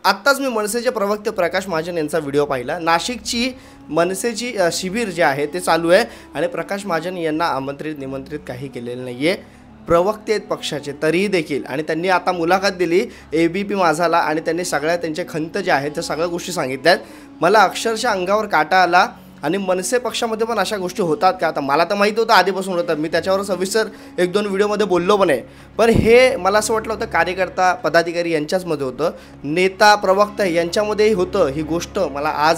आत्ताच मी मनसेचे प्रवक्ते प्रकाश महाजन यांचा व्हिडिओ पाहिला। नाशिकची मनसेची शिबिर जे आहे ते चालू आहे आणि प्रकाश महाजन यांना आमंत्रित निमंत्रित काही केलेलं नाही आहे। प्रवक्ते आहेत पक्षाचे तरीही देखील, आणि त्यांनी आता मुलाखत दिली ABP माझाला आणि त्यांनी सगळ्या त्यांचे खंत जे आहेत त्या सगळ्या गोष्टी सांगितल्यात। मला अक्षरशः अंगावर काटा आला। आणि मनसे पक्षामध्ये पण अशा गोष्टी होतात का? आता मला तर माहीत होतं, आधीपासून होतं, मी त्याच्यावर सविस्तर 1-2 व्हिडिओमध्ये बोललो पण आहे, पण हे मला असं वाटलं होतं कार्यकर्ता पदाधिकारी यांच्याचमध्ये होतं, नेता प्रवक्ता यांच्यामध्येही होतं ही गोष्ट। मला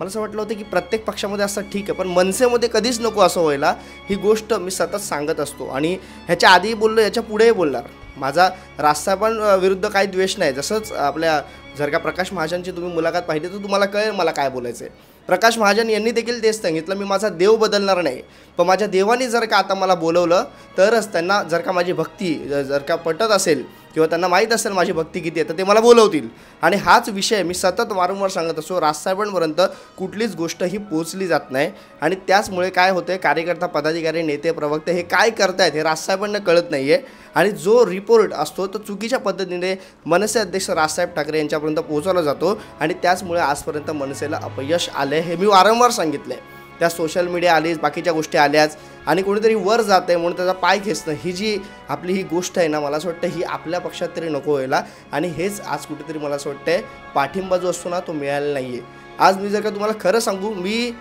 असं वाटलं होतं की प्रत्येक पक्षामध्ये असं ठीक आहे, पण मनसेमध्ये कधीच नको असं व्हायला। ही गोष्ट मी सतत सांगत असतो आणि ह्याच्या आधीही बोललो, याच्या पुढेही बोलणार। माझा राजसाहेबांविरुद्ध काही द्वेष नाही। जसंच आपल्या जर का प्रकाश महाजनची तुम्ही मुलाखत पाहिली तर तुम्हाला कळेल मला काय बोलायचं आहे। प्रकाश महाजन यांनी देखील तेच सांगितलं, मी माझा देव बदलणार नाही, पण माझ्या देवाने जर का आता मला बोलवलं तरच त्यांना जर का माझी भक्ती जर का पटत असेल किंवा त्यांना माहीत असेल माझी भक्ती किती आहे तर ते मला बोलवतील। आणि हाच विषय मी सतत वारंवार सांगत असतो, राजसाहेबांपर्यंत कुठलीच गोष्ट ही पोचली जात नाही आणि त्याचमुळे काय होतं, कार्यकर्ता पदाधिकारी नेते प्रवक्ते हे काय करतायत हे राजसाहेबांना कळत नाही आहे आणि जो रिपोर्ट असतो तो चुकीच्या पद्धतीने मनसे अध्यक्ष राजसाहेब ठाकरे यांच्यापर्यंत पोहोचवला जातो आणि त्याचमुळे आजपर्यंत मनसेला अपयश आले हे मी वारंवार सांगितलं आहे। त्या सोशल मीडिया आलीच, बाकीच्या गोष्टी आल्याच आणि कोणीतरी वर जातं आहे म्हणून त्याचा पाय खेचणं ही जी आपली ही गोष्ट आहे ना, मला असं वाटतं ही आपल्या पक्षात तरी नको व्हायला आणि हेच आज कुठेतरी मला असं वाटतं पाठिंबा जो असतो ना तो मिळालेला नाही आहे। आज मी जर का तुम्हाला खरं सांगू, मी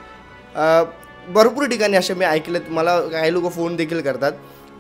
भरपूर ठिकाणी असे मी ऐकलेत, मला काही लोक फोन देखील करतात,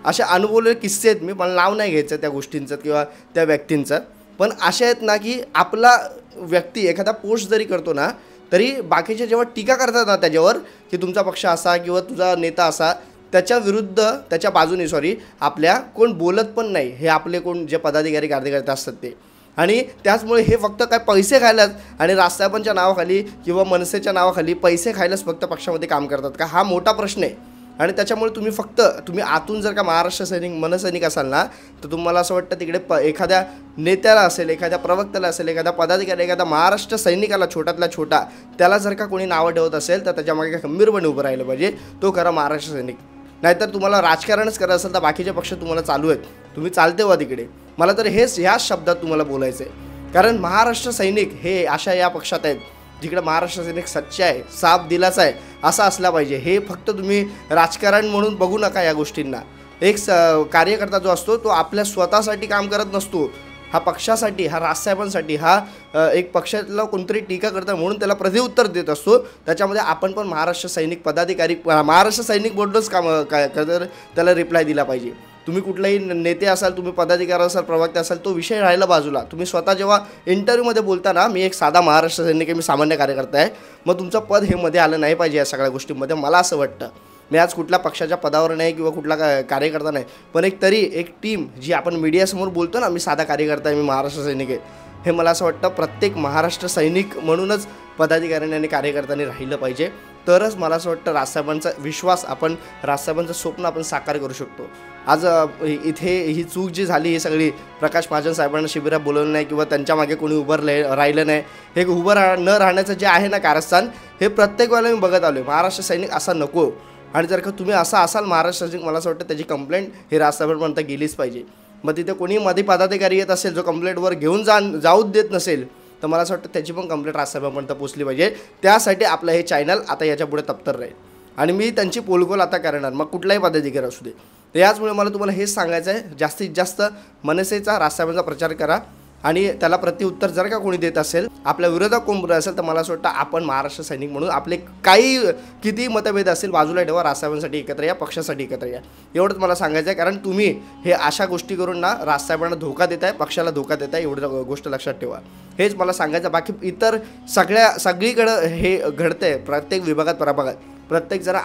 असे अनुभवलेले किस्से आहेत, मला नाव नाही घ्यायचं त्या गोष्टींचं किंवा त्या व्यक्तींचं, पण असे आहेत ना की आपला व्यक्ती एखादा पोस्ट जरी करतो ना तरी बाकीचे जेव्हा टीका करतात ना त्याच्यावर की तुमचा पक्ष असा किंवा तुझा नेता असा, त्याच्या विरुद्ध त्याच्या बाजूने आपल्या कोण बोलत पण नाही, हे आपले कोण जे पदाधिकारी कार्यकर्ते असतात ते। आणि त्याचमुळे हे फक्त काय पैसे खायलाच आणि राजसाहेबांच्या नावाखाली किंवा मनसेच्या नावाखाली पैसे खायलाच फक्त पक्षामध्ये काम करतात का, हा मोठा प्रश्न आहे। आणि त्याच्यामुळे तुम्ही आतून जर का महाराष्ट्र सैनिक मनसैनिक असाल ना तर तुम्हाला असं वाटतं तिकडे एखाद्या नेत्याला असेल, एखाद्या प्रवक्त्याला असेल, एखाद्या पदाधिकारी, एखाद्या महाराष्ट्र सैनिकाला छोट्यातला छोटा त्याला जर का कोणी नावं ठेवत असेल तर त्याच्यामागे खंबीरपणे उभं राहिलं पाहिजे, तो खरा महाराष्ट्र सैनिक। नाहीतर तुम्हाला राजकारणच करायचं असेल तर बाकीचे पक्ष तुम्हाला चालू आहेत, तुम्ही चालते व्हा तिकडे। मला तर ह्याच शब्दात तुम्हाला बोलायचं आहे, कारण महाराष्ट्र सैनिक हे अशा या पक्षात आहेत जिकडे महाराष्ट्र सैनिक सच्चा आहे, साफ दिलाचा आहे, असा असला पाहिजे। हे फक्त तुम्ही राजकारण म्हणून बघू नका या गोष्टींना। एक कार्यकर्ता जो असतो तो आपल्या स्वतःसाठी काम करत नसतो, हा पक्षासाठी, हा राजसाहेबांसाठी, हा एक पक्षातला कोणतरी टीका करता म्हणून त्याला प्रतिउत्तर देत असतो। त्याच्यामध्ये आपण पण महाराष्ट्र सैनिक पदाधिकारी, महाराष्ट्र सैनिक बोलतोच काम त्याला रिप्लाय दिला पाहिजे। तुम्ही कुठलाही नेते असाल, तुम्ही पदाधिकारी असाल, प्रवक्ते असाल, तो विषय राहिला बाजूला। तुम्ही स्वतः जेव्हा इंटरव्ह्यूमध्ये बोलता ना, मी एक साधा महाराष्ट्र सैनिक आहे, मी सामान्य कार्यकर्ता आहे, मग तुमचं पद हे मध्ये आलं नाही पाहिजे या सगळ्या गोष्टींमध्ये, मला असं वाटतं। मी आज कुठल्या पक्षाच्या पदावर नाही किंवा कुठला कार्यकर्ता नाही, पण एक टीम जी आपण मीडियासमोर बोलतो ना, मी साधा कार्यकर्ता आहे, मी महाराष्ट्र सैनिक आहे, हे मला असं वाटतं प्रत्येक महाराष्ट्र सैनिक म्हणूनच पदाधिकाऱ्यांनी आणि कार्यकर्त्यांनी राहिलं पाहिजे, तरच मला असं वाटतं राजसाहेबांचा विश्वास आपण, राजसाहेबांचं स्वप्न आपण साकार करू शकतो। आज इथे ही चूक जी झाली ही सगळी प्रकाश महाजन साहेबांना शिबिरात बोलवलं नाही किंवा त्यांच्या मागे कोणी राहिलं नाही, हे न राहण्याचं जे आहे ना कारस्थान, हे प्रत्येक वेळेला मी बघत आलो आहे। महाराष्ट्र सैनिक असा नको, आणि जर का तुम्ही असा असाल महाराष्ट्र सैनिक, मला असं वाटतं त्याची कंप्लेंट हे राजसाहेबांपर्यंत गेलीच पाहिजे। मग तिथे कोणी मध्ये पदाधिकारी येत असेल जो कंप्लेंटवर घेऊन जाऊच देत नसेल तर मला असं वाटतं त्याची पण कंप्लेंट राजसाहेबांपर्यंत पोचली पाहिजे। त्यासाठी आपलं हे चॅनल आता याच्यापुढे तप्तर राहील आणि मी त्यांची पोलखोल आता करणार, मग कुठलाही पदाधिकारी असू दे। तर याचमुळे मला तुम्हाला हेच सांगायचं आहे, जास्तीत जास्त मनसेचा, राजसाहेबांचा प्रचार करा आणि त्याला प्रतिउत्तर जर का कोणी देत असेल, आपल्या विरोधात कोण बोलत असेल तर मला असं वाटतं आपण महाराष्ट्र सैनिक म्हणून आपले किती मतभेद असेल बाजूला ठेवा, राजसाहेबांसाठी एकत्र या, पक्षासाठी एकत्र या, एवढंच मला सांगायचं आहे। कारण तुम्ही हे अशा गोष्टी करून ना राजसाहेबांना धोका देताय, पक्षाला धोका देताय, एवढं गोष्ट लक्षात ठेवा, हेच मला सांगायचं। बाकी इतर सगळीकडं हे घडतंय, प्रत्येक विभागात प्रभागात प्रत्येक जण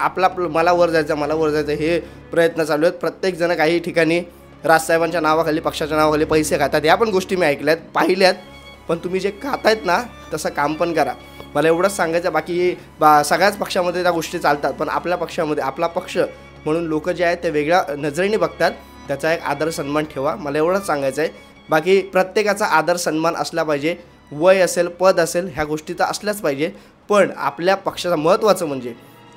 मला वर जायचं हे प्रयत्न चालू आहेत। प्रत्येक जण काही ठिकाणी राजसाहेबांच्या नावाखाली, पक्षाच्या नावाखाली पैसे खातात, या पण गोष्टी मी ऐकल्यात, पाहिल्यात, पण तुम्ही जे खातायत ना तसं काम पण करा, मला एवढंच सांगायचं। बाकी सगळ्याच पक्षामध्ये त्या गोष्टी चालतात, पण आपल्या पक्षामध्ये आपला पक्ष म्हणून लोक जे आहेत ते वेगळ्या नजरेने बघतात, त्याचा एक आदर सन्मान ठेवा, मला एवढंच सांगायचं आहे। बाकी प्रत्येकाचा आदर सन्मान असला पाहिजे, वय असेल, पद असेल, ह्या गोष्टी तर असल्याच पाहिजे, पण आपल्या पक्षाचं महत्त्वाचं म्हणजे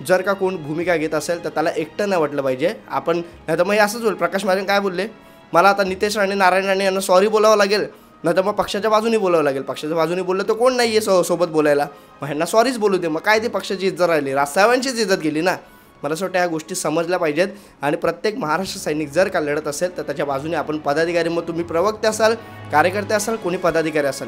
जर का कोण भूमिका घेत असेल तर त्याला एकटं नाही वाटलं पाहिजे आपण, नाही तर मग हे असंच होईल। प्रकाश महाजन काय बोलले, मला आता नितेश राणे, नारायण राणे यांना सॉरी बोलावं लागेल नाही तर मग पक्षाच्या बाजूने बोलावं लागेल. पक्षाच्या बाजूने बोललं तर कोण नाही आहे सोबत बोलायला, मग ह्यांना सॉरीच बोलू दे. मग काय ती पक्षाची इज्जत राहिली, राजसाहेबांचीच इज्जत गेली ना. मला असं वाटतं ह्या गोष्टी समजल्या पाहिजेत. आणि प्रत्येक महाराष्ट्र सैनिक जर का लढत असेल तर त्याच्या बाजूने आपण पदाधिकारी, मग तुम्ही प्रवक्ते असाल, कार्यकर्ते असाल, कोणी पदाधिकारी असाल,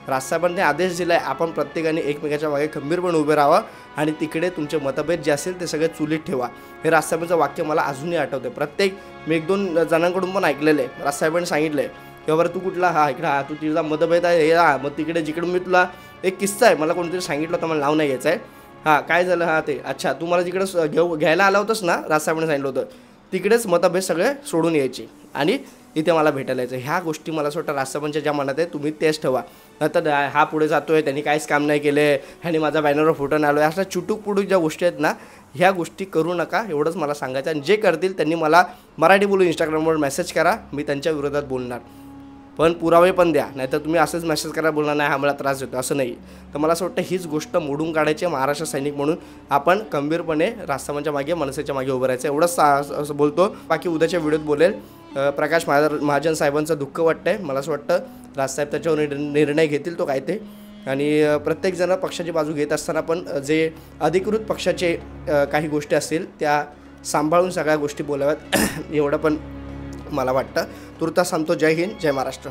राजसाहेबांनी आदेश दिला आहे आपण प्रत्येकाने एकमेकाच्या मागे खंबीरपणे उभे राहावं आणि तिकडे तुमचे मतभेद जे असेल ते सगळे चुलीत ठेवा. हे राजसाहेबांचं वाक्य मला अजूनही आठवतं. प्रत्येक मी 1-2 जणांकडून पण ऐकलेलं आहे. राजसाहेबांनी सांगितलं आहे की बाबा तू कुठला, हा इकडे, हा तू तिचा मतभेद आहे, हे हा मग तिकडे जिकडे मी तुला एक किस्सा आहे, मला कोणतरी सांगितलं होतं, मला नाव नाही घ्यायचं आहे. हां काय झालं, हां ते अच्छा तू मला जिकडं घ्यायला आला होतंस ना, राजसाहेबांनी सांगितलं होतं तिकडेच मतभेद सगळे सोडून यायचे आणि इथे मला भेटायला यायचं. ह्या गोष्टी मला असं वाटतं राजसाहेबांच्या ज्या मनात आहे तुम्ही तेच ठेवा. नंतर हा पुढे जातोय, त्यांनी काहीच काम नाही केले, ह्याने माझा बॅनरवर फोटो नाही आलो, अशा चुटूक पुटूक ज्या गोष्टी आहेत ना, ह्या गोष्टी करू नका, एवढंच मला सांगायचं. आणि जे करतील त्यांनी मला मराठी बोलून इंस्टाग्रामवर मेसेज करा, मी त्यांच्या विरोधात बोलणार, पण पुरावे पण द्या. नाहीतर तुम्ही असंच मेसेज करा, बोलणार नाही हा मला त्रास देतो, असं नाही. तर मला असं वाटतं हीच गोष्ट मोडून काढायची. महाराष्ट्र सैनिक म्हणून आपण खंबीरपणे राजसाहेबांच्या मागे, मनसेच्या मागे उभं राहायचं, एवढंच असं बोलतो. बाकी उद्याच्या व्हिडिओत बोलेल. प्रकाश महाजन साहेबांचं दुःख वाटतं आहे. मला असं वाटतं राजसाहेब त्याच्यावर निर्णय घेतील तो काय ते. आणि प्रत्येकजण पक्षाची बाजू घेत असताना पण जे अधिकृत पक्षाचे काही गोष्टी असतील त्या सांभाळून सगळ्या गोष्टी बोलाव्यात एवढं पण मला वाटतं. तुर्तास सांगतो. जय हिंद, जय महाराष्ट्र.